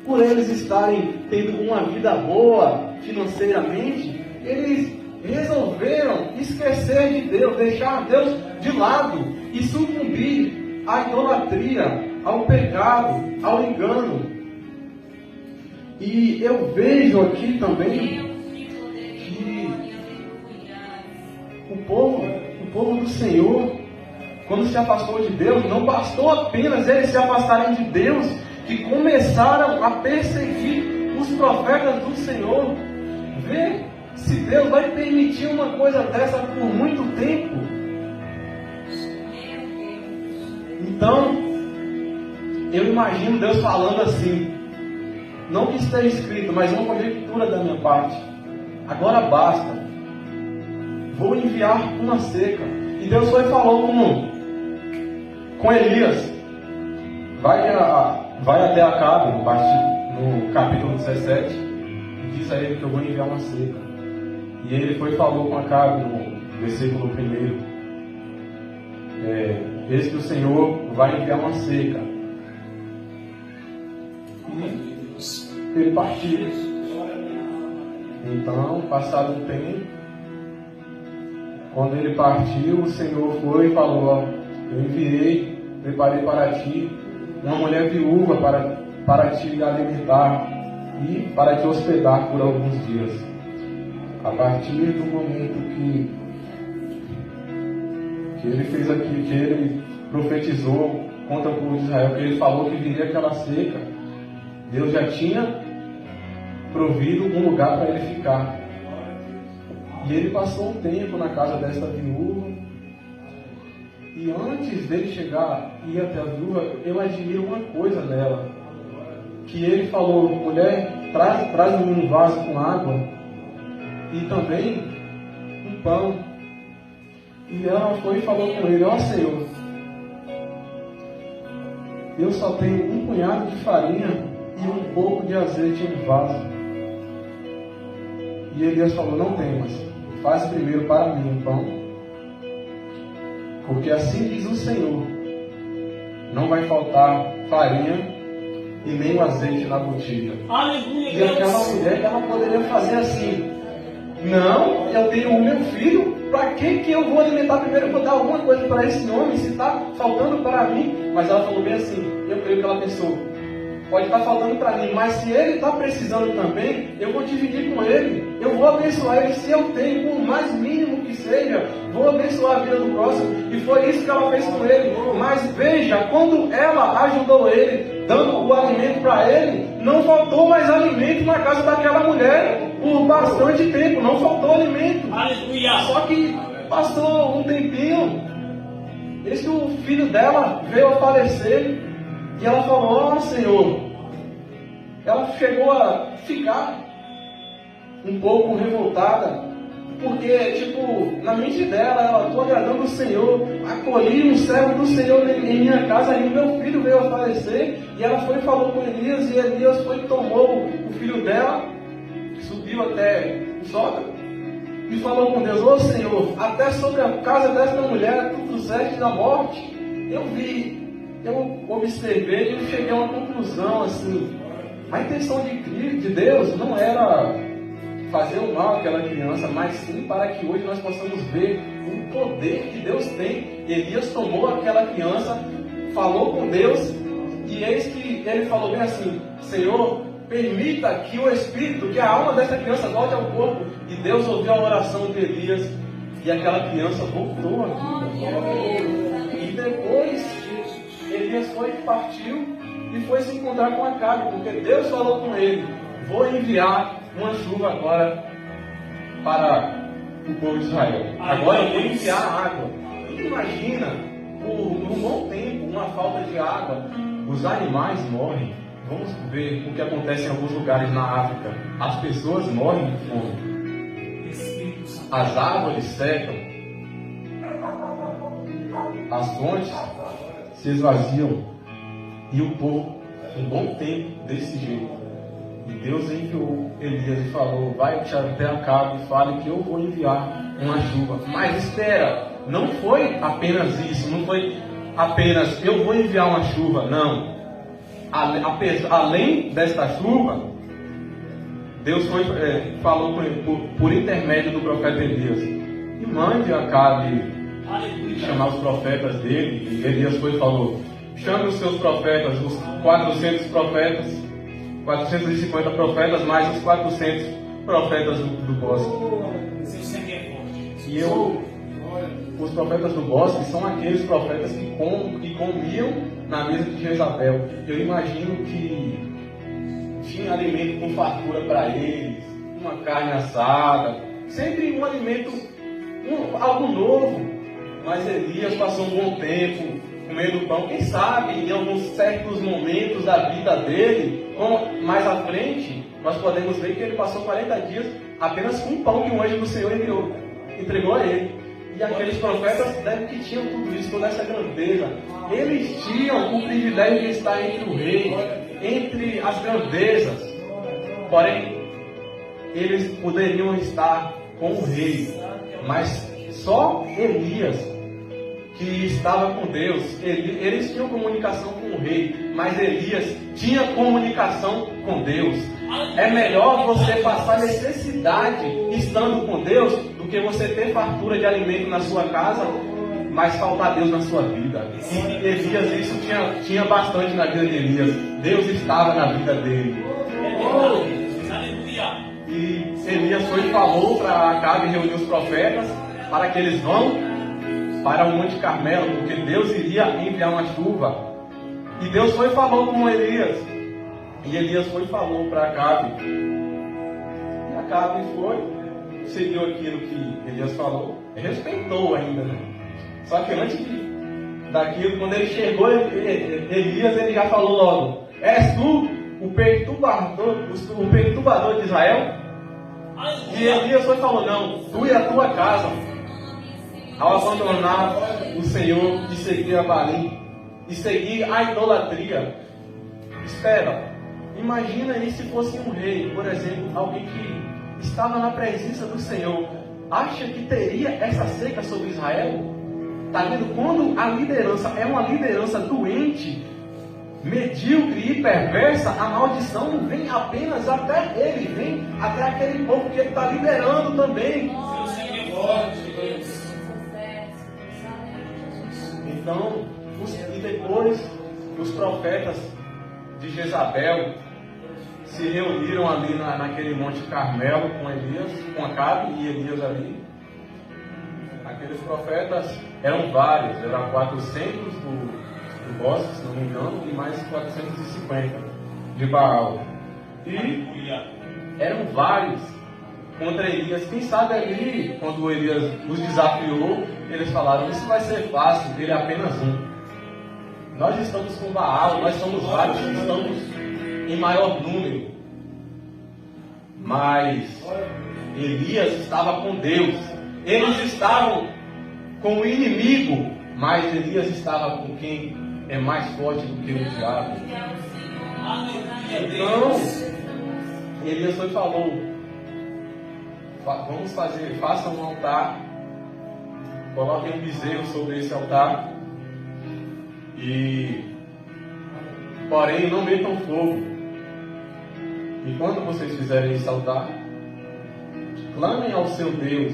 por eles estarem tendo uma vida boa financeiramente, eles resolveram esquecer de Deus, deixar Deus de lado e sucumbir à idolatria, ao pecado, ao engano. E eu vejo aqui também que o povo do Senhor, quando se afastou de Deus, não bastou apenas eles se afastarem de Deus, que começaram a perseguir os profetas do Senhor. Vê se Deus vai permitir uma coisa dessa por muito tempo. Então, eu imagino Deus falando assim, não que esteja escrito, mas uma conjectura da minha parte: agora basta, vou enviar uma seca. E Deus foi e falou com Elias: vai até Acabe, no capítulo 17, e diz a ele que eu vou enviar uma seca. E ele foi e falou com Acabe no versículo 1: eis que o Senhor vai enviar uma seca. E ele partiu. Então, passado um tempo, quando ele partiu, o Senhor foi e falou: eu enviei, preparei para ti uma mulher viúva para te alimentar e para te hospedar por alguns dias. A partir do momento que ele fez aqui, que ele profetizou contra o povo de Israel, que ele falou que viria aquela seca, Deus já tinha provido um lugar para ele ficar. E ele passou um tempo na casa desta viúva. E antes dele chegar e ir até a viúva, eu admiro uma coisa nela. Que ele falou: mulher, traz-me um vaso com água e também um pão. E ela foi e falou com ele: ó Senhor, eu só tenho um punhado de farinha e um pouco de azeite em vaso. E Elias falou: não temas, faz primeiro para mim um pão, porque assim diz o Senhor, não vai faltar farinha e nem o azeite na botija. Aleluia. E aquela mulher, ela poderia fazer assim: não, eu tenho o meu filho, para que eu vou alimentar primeiro? Eu vou dar alguma coisa para esse homem, se está faltando para mim. Mas ela falou bem assim, eu creio que ela pensou: pode estar faltando para mim, mas se ele está precisando também, eu vou dividir com ele, eu vou abençoar ele. Se eu tenho, por mais mínimo que seja, vou abençoar a vida do próximo. E foi isso que ela fez com ele. Mas veja, quando ela ajudou ele, dando o alimento para ele, não faltou mais alimento na casa daquela mulher por bastante tempo, não faltou alimento. Aleluia. Só que passou um tempinho, esse o filho dela veio a falecer. E ela falou: ó Senhor. Ela chegou a ficar um pouco revoltada, porque, na mente dela, ela: estou agradando o Senhor, acolhi um servo do Senhor em minha casa, e meu filho veio a falecer. E ela foi e falou com Elias, e Elias foi e tomou o filho dela, subiu até o sótão, e falou com Deus: ô Senhor, até sobre a casa desta mulher tu trouxeste da morte. Eu observei e eu cheguei a uma conclusão assim: a intenção de Deus não era fazer o mal àquela criança, mas sim para que hoje nós possamos ver o poder que Deus tem. Elias tomou aquela criança, falou com Deus, e eis que ele falou bem assim: Senhor, permita que o espírito, que a alma dessa criança volte ao corpo. E Deus ouviu a oração de Elias, e aquela criança voltou à vida. E depois Elias foi e partiu e foi se encontrar com Acabe, porque Deus falou com ele: vou enviar uma chuva agora para o povo de Israel. Agora eu vou enviar água. E imagina, por um bom tempo, uma falta de água, os animais morrem. Vamos ver o que acontece em alguns lugares na África. As pessoas morrem de fome. As árvores secam. As fontes se esvaziam. E o povo, um bom tempo desse jeito. E Deus enviou Elias e falou: vai até Acabe e fale que eu vou enviar uma chuva. Mas espera, não foi apenas isso, não foi apenas eu vou enviar uma chuva, não. além desta chuva, Deus falou por intermédio do profeta Elias: e mande Acabe chamar os profetas dele. E Elias foi e falou: chame os seus profetas, os 400 profetas, 450 profetas, mais os 400 profetas do bosque. E os profetas do bosque são aqueles profetas que comiam na mesa de Jezabel. Eu imagino que tinha alimento com fartura para eles, uma carne assada, sempre um alimento, algo novo. Mas Elias passou um bom tempo comendo pão. Quem sabe em alguns certos momentos da vida dele, mais à frente, nós podemos ver que ele passou 40 dias apenas com o pão que o anjo do Senhor entregou a ele. E aqueles profetas devem que tinham tudo isso, toda essa grandeza. Eles tinham o privilégio de estar entre o rei, entre as grandezas. Porém, eles poderiam estar com o rei. Mas só Elias, que estava com Deus, eles tinham comunicação com o rei, mas Elias tinha comunicação com Deus. É melhor você passar necessidade estando com Deus do que você ter fartura de alimento na sua casa, mas faltar Deus na sua vida. E Elias, isso tinha bastante na vida de Elias. Deus estava na vida dele. E Elias foi e falou para Acabe reunir os profetas para que eles vão para o Monte Carmelo, porque Deus iria enviar uma chuva. E Deus foi e falou com Elias. E Elias foi e falou para Acabe. E Acabe seguiu aquilo que Elias falou. Respeitou ainda, né? Só que antes daquilo, quando ele chegou, Elias, ele já falou logo: és tu o perturbador de Israel? E Elias foi e falou: não, tu e a tua casa, ao abandonar o Senhor e seguir a Baalim, e seguir a idolatria. Espera, imagina aí se fosse um rei, por exemplo, alguém que estava na presença do Senhor. Acha que teria essa seca sobre Israel? Está vendo? Quando a liderança é uma liderança doente, medíocre e perversa, a maldição não vem apenas até ele, vem até aquele povo que ele está liderando também. Então, e depois os profetas de Jezabel se reuniram ali naquele Monte Carmelo com Elias, com Acabe e Elias ali. Aqueles profetas eram vários, eram 400 do bosque, se não me engano, e mais 450 de Baal. E eram vários contra Elias. Quem sabe ali, quando Elias os desafiou, eles falaram: isso vai ser fácil, ele é apenas um. Nós estamos com Baal, nós somos vários, estamos em maior número. Mas Elias estava com Deus. Eles estavam com o inimigo, mas Elias estava com quem é mais forte do que o diabo. Então, Elias foi e falou: façam um altar, coloquem um bezerro sobre esse altar, porém não metam fogo. E quando vocês fizerem esse altar, clamem ao seu Deus,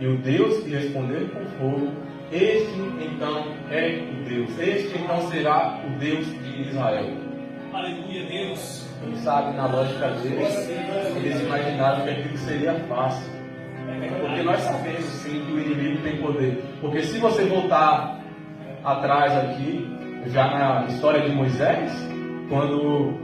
e o Deus que responder com fogo, este então é o Deus, este então será o Deus de Israel. Aleluia, Deus. Quem sabe na lógica deles, eles imaginaram que aquilo seria fácil. Porque nós sabemos sim que o inimigo tem poder. Porque se você voltar atrás aqui, já na história de Moisés, quando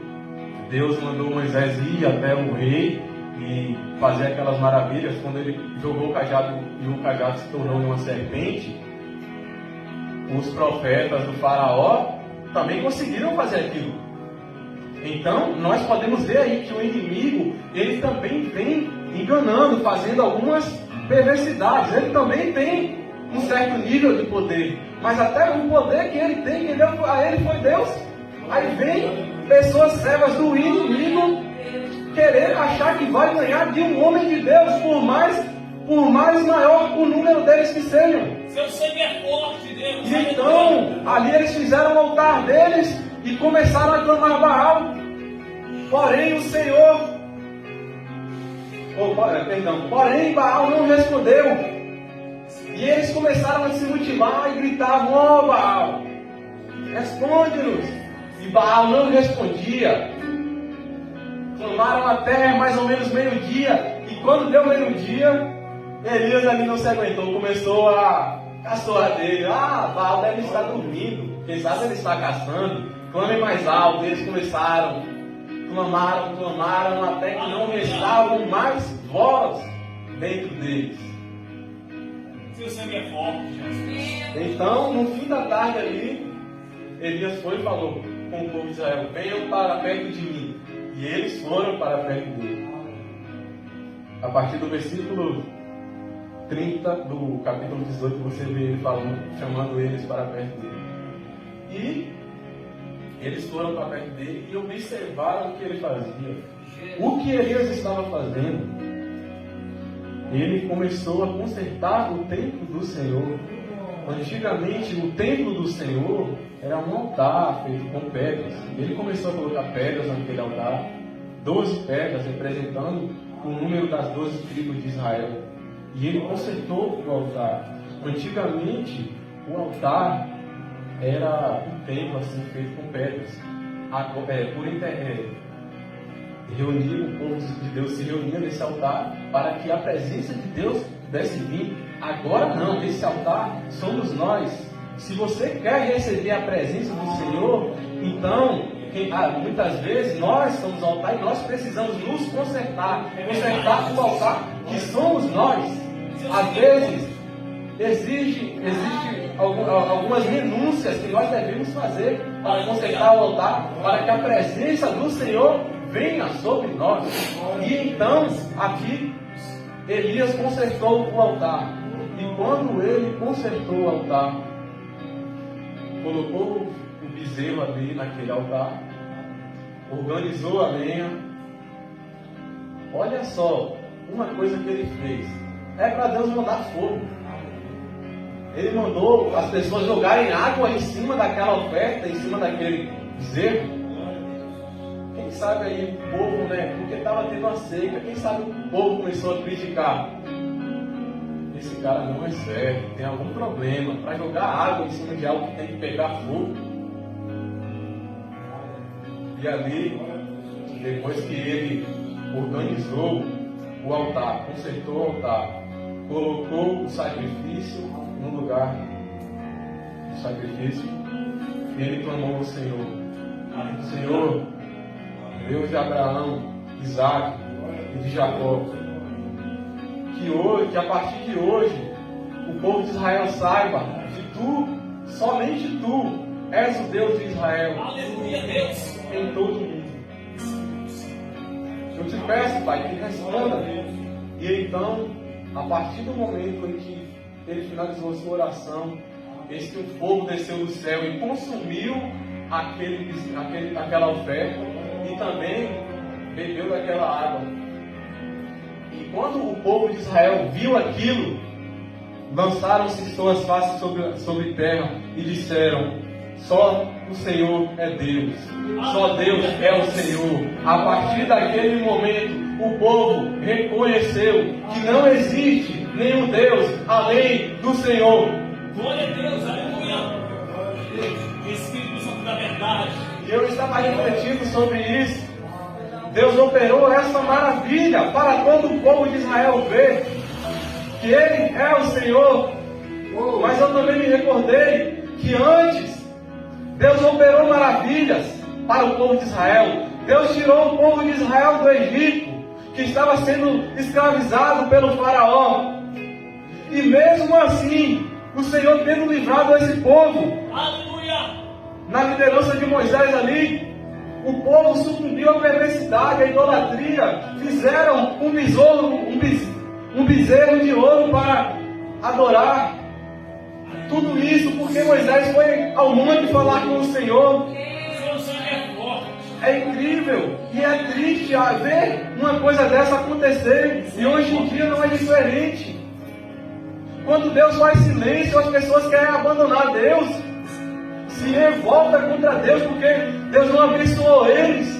Deus mandou Moisés ir até o rei e fazer aquelas maravilhas, quando ele jogou o cajado e o cajado se tornou uma serpente, os profetas do faraó também conseguiram fazer aquilo. Então, nós podemos ver aí que o inimigo, ele também vem enganando, fazendo algumas perversidades. Ele também tem um certo nível de poder, mas até o poder que ele tem, que deu a ele foi Deus. Aí vem pessoas servas do inimigo querer achar que vai ganhar de um homem de Deus, por mais maior o número deles que sejam. Seu sangue é forte, Deus. E então, ali eles fizeram o altar deles, e começaram a clamar Baal. Porém o Senhor, porém Baal não respondeu. E eles começaram a se mutilar e gritavam: ó Baal, responde-nos. E Baal não respondia. Clamaram até mais ou menos meio-dia. E quando deu meio-dia, Elias ali não se aguentou, começou a caçoar dele. Ah, Baal deve estar dormindo, quem sabe ele está caçando. Clamem mais alto. Eles começaram, clamaram, até que não restavam mais voz dentro deles. Seu sangue é forte, Jesus. Então, no fim da tarde ali, Elias foi e falou com o povo de Israel: venham para perto de mim. E eles foram para perto dele. A partir do versículo 30 do capítulo 18, você vê ele falando, chamando eles para perto dele. E eles foram para perto dele e observaram o que ele fazia. O que Elias estava fazendo? Ele começou a consertar o templo do Senhor. Antigamente, o templo do Senhor era um altar feito com pedras. Ele começou a colocar pedras naquele altar, 12 pedras, representando o número das 12 tribos de Israel. E ele consertou o altar. Antigamente, o altar era um templo assim, feito com pedras. Reunir o povo de Deus, se reunia nesse altar para que a presença de Deus pudesse vir. Agora não, esse altar somos nós. Se você quer receber a presença do Senhor, então, muitas vezes nós somos o altar e nós precisamos nos consertar o altar que somos nós. Às vezes, existe algumas renúncias que nós devemos fazer para consertar o altar, para que a presença do Senhor venha sobre nós. E então, aqui, Elias consertou o altar. E quando ele consertou o altar, colocou o bezerro ali naquele altar, organizou a lenha. Olha só, uma coisa que ele fez. É para Deus mandar fogo. Ele mandou as pessoas jogarem água em cima daquela oferta, em cima daquele bezerro. Quem sabe aí o povo, porque estava tendo uma seca, quem sabe o povo começou a criticar. Esse cara não é certo, tem algum problema. Para jogar água em cima de algo que tem que pegar fogo. E ali, depois que ele organizou o altar, consertou o altar, colocou o sacrifício no lugar do sacrifício, ele clamou ao Senhor: Senhor, Deus de Abraão, Isaac e de Jacó, que a partir de hoje o povo de Israel saiba que tu, somente tu, és o Deus de Israel. Aleluia, Deus. Em todo o mundo. Eu te peço, Pai, que responda. E então, a partir do momento em que ele finalizou a sua oração, eis que o fogo desceu do céu e consumiu aquela oferta e também bebeu daquela água. E quando o povo de Israel viu aquilo, lançaram-se suas faces sobre terra e disseram: só o Senhor é Deus. Só Deus é o Senhor. A partir daquele momento, o povo reconheceu que não existe nenhum Deus além do Senhor. Glória a Deus, aleluia. Espírito Santo da verdade. E eu estava refletindo sobre isso. Deus operou essa maravilha para quando o povo de Israel vê que Ele é o Senhor. Mas eu também me recordei que antes Deus operou maravilhas para o povo de Israel. Deus tirou o povo de Israel do Egito, que estava sendo escravizado pelo faraó. E mesmo assim, o Senhor tendo livrado esse povo, aleluia, na liderança de Moisés ali, o povo sucumbiu à perversidade, à idolatria. Fizeram um bezerro de ouro para adorar. Tudo isso porque Moisés foi ao monte falar com o Senhor. É incrível e é triste ver uma coisa dessa acontecer. E hoje em dia não é diferente. Quando Deus faz silêncio, as pessoas querem abandonar Deus. se revolta contra Deus porque Deus não abençoou eles.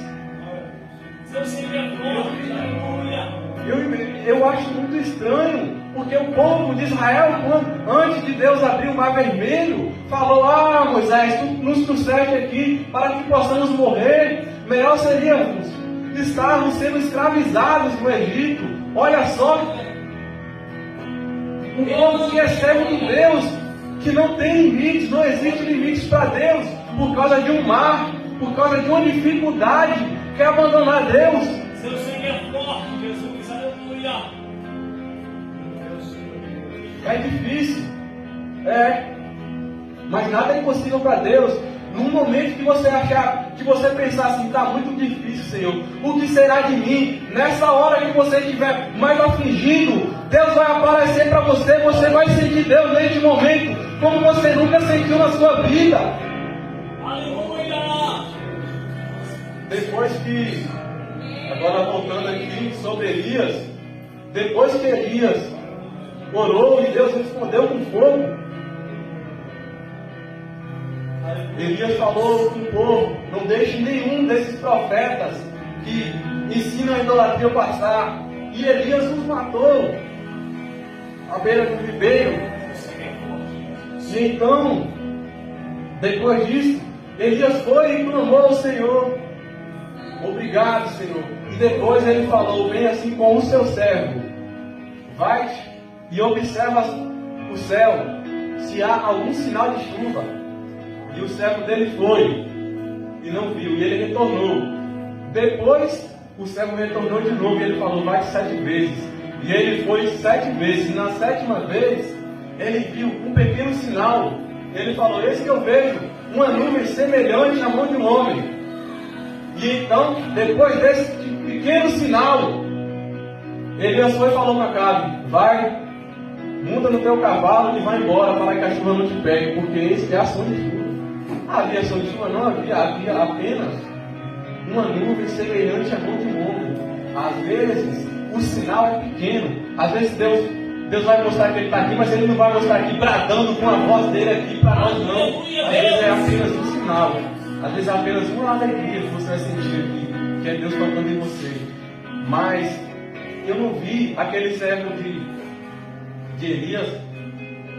Eu acho muito estranho, porque o povo de Israel, antes de Deus abrir o mar vermelho, falou: ah, Moisés, tu nos trouxeste aqui para que possamos morrer. Melhor seríamos estarmos sendo escravizados no Egito. Olha só, um povo que é servo de Deus, que não tem limites, não existe limites para Deus, por causa de um mar, por causa de uma dificuldade, quer abandonar Deus. Seu sangue é forte, Jesus, aleluia. É difícil, mas nada é impossível para Deus. Num momento que você achar, que você pensar assim, está muito difícil, Senhor, o que será de mim? Nessa hora que você estiver mais afligido, Deus vai aparecer para você, você vai sentir Deus neste momento, como você nunca sentiu na sua vida. Aleluia! Depois que, agora voltando aqui sobre Elias, depois que Elias orou e Deus respondeu com fogo, Elias falou com o povo: não deixe nenhum desses profetas que ensinam a idolatria passar. E Elias os matou à beira do ribeiro. E então, depois disso, Elias foi e clamou ao Senhor: obrigado, Senhor. E depois ele falou bem assim com o seu servo: vai e observa o céu, se há algum sinal de chuva. E o servo dele foi e não viu, e ele retornou. Depois o servo retornou de novo e ele falou: vai 7 vezes. E ele foi 7 vezes, e na 7ª vez ele viu um pequeno sinal. Ele falou: eis que eu vejo uma nuvem semelhante à mão de um homem. E então, depois desse pequeno sinal, Elias foi e falou para Acabe: vai, monta no teu cavalo e vai embora, para que a chuva não te pegue, porque esse é a ação de chuva. Havia ação de chuva? Não havia apenas uma nuvem semelhante à mão de um homem. Às vezes o sinal é pequeno, às vezes Deus vai mostrar que Ele está aqui, mas Ele não vai mostrar aqui bradando com a voz dele aqui para nós, não. Às vezes é apenas um sinal, às vezes é apenas uma alegria que você vai sentir aqui, que é Deus tocando em você. Mas eu não vi aquele servo de Elias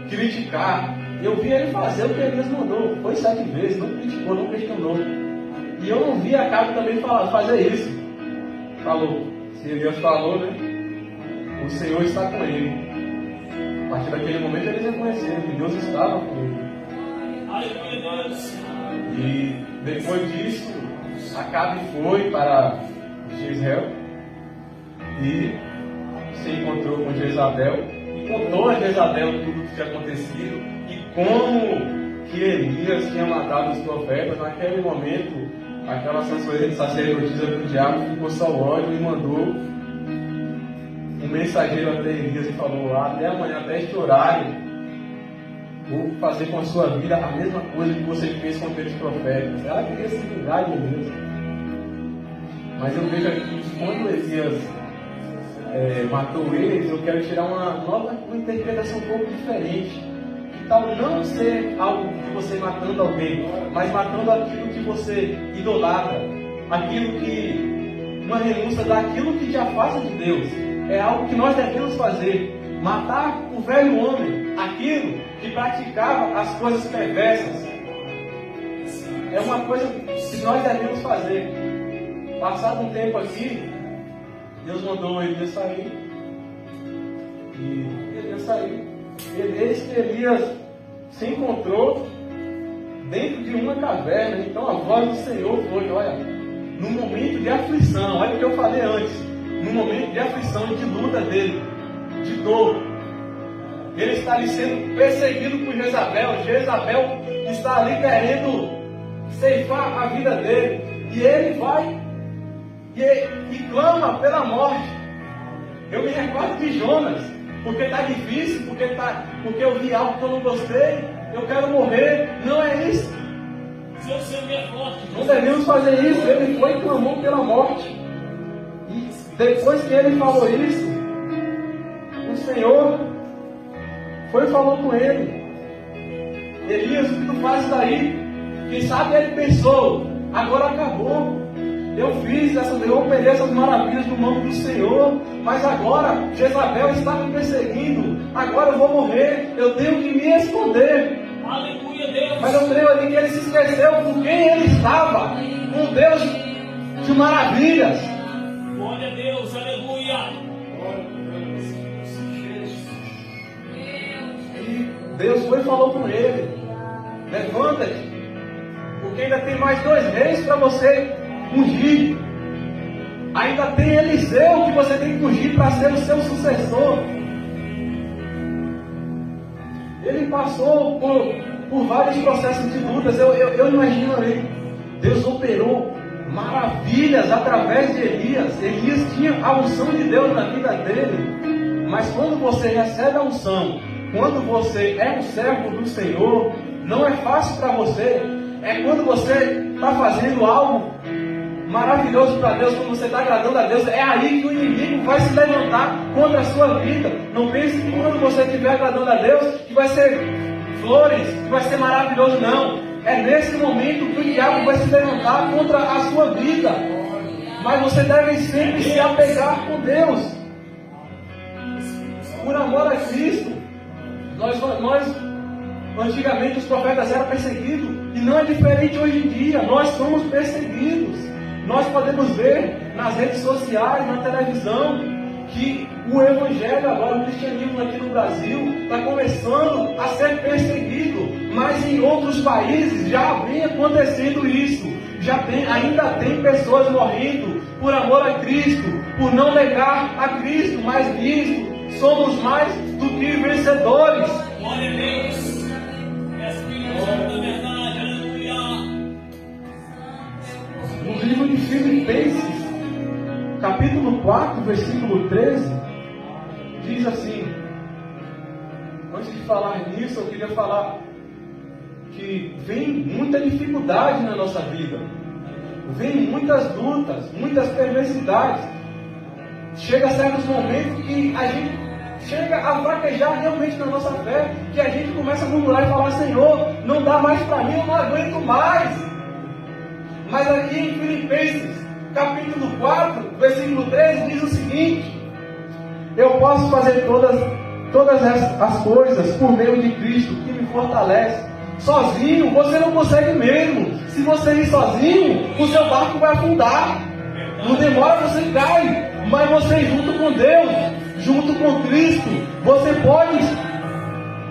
criticar. Eu vi ele fazer o que Elias mandou. Foi 7 vezes, não criticou, não questionou. E eu não vi Acabe também fazer isso. Falou, se Elias falou, né? O Senhor está com ele. A partir daquele momento eles reconheceram que Deus estava com ele. Aleluia, Deus. E depois disso, Acabe foi para Jezreel e se encontrou com Jezabel e contou a Jezabel tudo o que tinha acontecido e como que Elias tinha matado os profetas. Naquele momento, aquela sacerdotisa do diabo ficou só ódio e mandou um mensageiro até Elias e falou: até amanhã, até este horário, vou fazer com a sua vida a mesma coisa que você fez com aqueles profetas. Ela queria se vingar de Elias. Mas eu vejo aqui que quando Elias matou eles, eu quero tirar uma interpretação um pouco diferente. Que tal não ser algo de você matando alguém, mas matando aquilo que você idolatra, aquilo que, uma renúncia daquilo que te afasta de Deus. É algo que nós devemos fazer. Matar o velho homem, aquilo que praticava as coisas perversas. É uma coisa que nós devemos fazer. Passado um tempo aqui, Deus mandou Elias sair. E Elias saiu. Eis que Elias se encontrou dentro de uma caverna. Então a voz do Senhor foi: olha, no momento de aflição, olha o que eu falei antes, no momento de aflição e de luta dele, de dor, ele está ali sendo perseguido por Jezabel. Jezabel está ali querendo ceifar a vida dele. E ele vai e clama pela morte. Eu me recordo de Jonas, porque está difícil, porque eu vi algo que eu não gostei, eu quero morrer. Não é isso. Seu sangue é forte. Não devemos fazer isso. Ele foi e clamou pela morte. E depois que ele falou isso, o Senhor foi e falou com ele: Elias, o que tu fazes daí? Quem sabe ele pensou, agora acabou. Eu operei essas maravilhas no nome do Senhor, mas agora Jezabel está me perseguindo, agora eu vou morrer, eu tenho que me esconder. Aleluia, Deus. Mas eu creio ali que ele se esqueceu por quem ele estava, um Deus de maravilhas. Glória a Deus, aleluia. E Deus foi e falou com ele: levanta-te, porque ainda tem mais 2 reis para você ungir. Ainda tem Eliseu que você tem que ungir para ser o seu sucessor. Ele passou por vários processos de lutas. Eu imagino ali, Deus operou maravilhas através de Elias. Elias tinha a unção de Deus na vida dele. Mas quando você recebe a unção, quando você é um servo do Senhor, não é fácil para você. É quando você está fazendo algo maravilhoso para Deus, quando você está agradando a Deus, é aí que o inimigo vai se levantar contra a sua vida. Não pense que quando você estiver agradando a Deus, que vai ser flores, que vai ser maravilhoso, não. É nesse momento que o diabo vai se levantar contra a sua vida. Mas você deve sempre se apegar com Deus. Por amor a Cristo. Nós antigamente os profetas eram perseguidos. E não é diferente hoje em dia. Nós somos perseguidos. Nós podemos ver nas redes sociais, na televisão, que o Evangelho agora, o cristianismo aqui no Brasil, está começando a ser perseguido. Mas em outros países já vem acontecendo isso. Ainda tem pessoas morrendo por amor a Cristo, por não negar a Cristo. Mas nisso somos mais do que vencedores. Glória a Deus. Espírito Santo da verdade, aleluia. No livro de Filipenses, capítulo 4, versículo 13, diz assim. Antes de falar nisso, eu queria falar que vem muita dificuldade na nossa vida. Vem muitas lutas, muitas perversidades. Chega certos momentos que a gente chega a fraquejar realmente na nossa fé, que a gente começa a murmurar e falar: Senhor, não dá mais para mim, eu não aguento mais. Mas aqui em Filipenses, capítulo 4, versículo 13, diz o seguinte: eu posso fazer todas as coisas por meio de Cristo, que me fortalece. Sozinho, você não consegue mesmo. Se você ir sozinho, o seu barco vai afundar. Não demora, você cai. Mas você junto com Deus, junto com Cristo, você pode.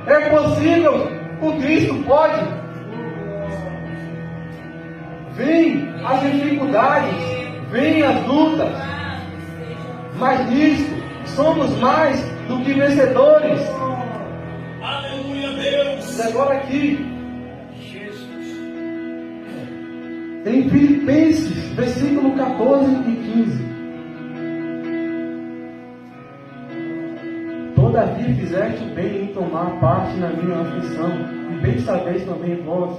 É possível. Com Cristo pode. Vem as dificuldades, vem as lutas. Mas nisso, somos mais do que vencedores. Aleluia, Deus. E agora aqui, em Filipenses, versículo 14 e 15. Todavia fizeste bem em tomar parte na minha aflição, e bem sabeis também vós,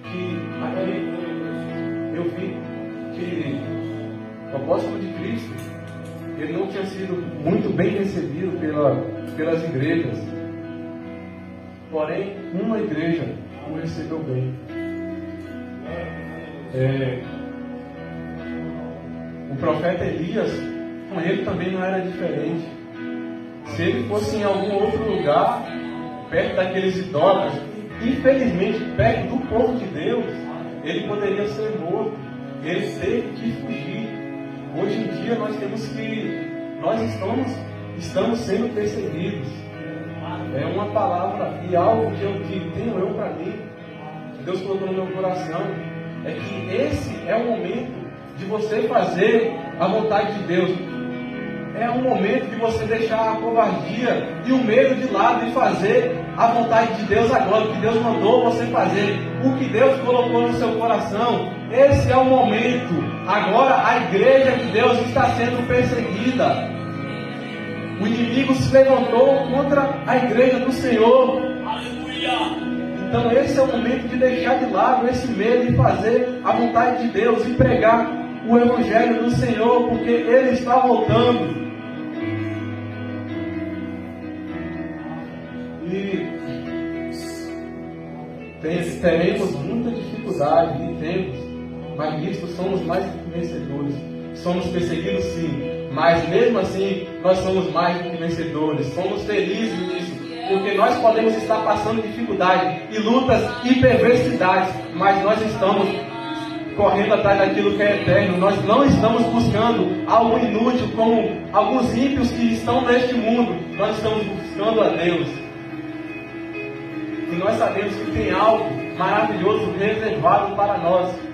que aqui eu vi que o apóstolo de Cristo, ele não tinha sido muito bem recebido pelas igrejas. Porém, uma igreja o recebeu bem. O profeta Elias, com ele também não era diferente. Se ele fosse em algum outro lugar, perto daqueles idólatras, infelizmente perto do povo de Deus, ele poderia ser morto. Ele teve que fugir. Hoje em dia nós estamos sendo perseguidos. É uma palavra e algo que tenho eu para mim, que Deus colocou no meu coração, é que esse é o momento de você fazer a vontade de Deus. É um momento de você deixar a covardia e o medo de lado e fazer a vontade de Deus agora, o que Deus mandou você fazer, o que Deus colocou no seu coração. Esse é o momento. Agora a igreja de Deus está sendo perseguida. O inimigo se levantou contra a igreja do Senhor. Aleluia. Então esse é o momento de deixar de lado esse medo e fazer a vontade de Deus e pregar o Evangelho do Senhor, porque Ele está voltando. E Teremos muita dificuldade e temos, mas nisso somos mais do que vencedores. Somos perseguidos sim, mas mesmo assim nós somos mais do que vencedores. Somos felizes nisso, porque nós podemos estar passando dificuldade e lutas e perversidades, mas nós estamos correndo atrás daquilo que é eterno. Nós não estamos buscando algo inútil como alguns ímpios que estão neste mundo. Nós estamos buscando a Deus. E nós sabemos que tem algo maravilhoso reservado para nós.